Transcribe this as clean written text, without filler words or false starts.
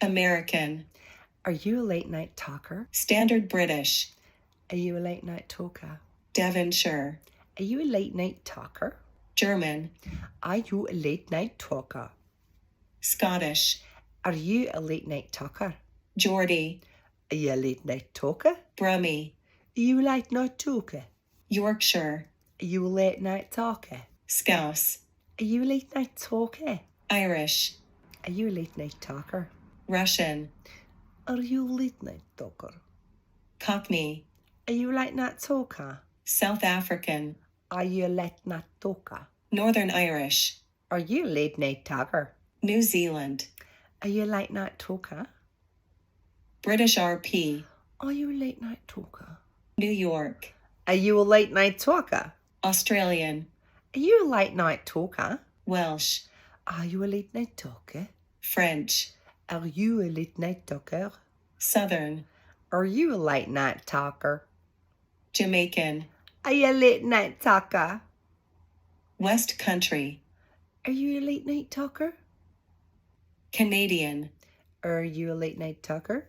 American. Are you a late night talker? Standard British. Are you a late night talker? Devonshire. Are you a late night talker? German. Are you a late night talker? Scottish. Are you a late night talker? Geordie. Are you a late night talker? Brummie. Are you a late night talker? Yorkshire. Are you a late night talker? Scouse. Are you a late night talker? Irish. Are you a late night talker? Russian. Are you a late night talker? Cockney. Are you a late night talker? South African. Are you a late night talker? Northern Irish. Are you a late night talker? New Zealand. Are you a late night talker? British RP. Are you a late night talker? New York. Are you a late night talker? Australian. Are you a late night talker? Welsh. Are you a late night talker? French. Are you a late night talker? Southern. Are you a late night talker? Jamaican. Are you a late night talker? West Country. Are you a late night talker? Canadian. Are you a late night talker?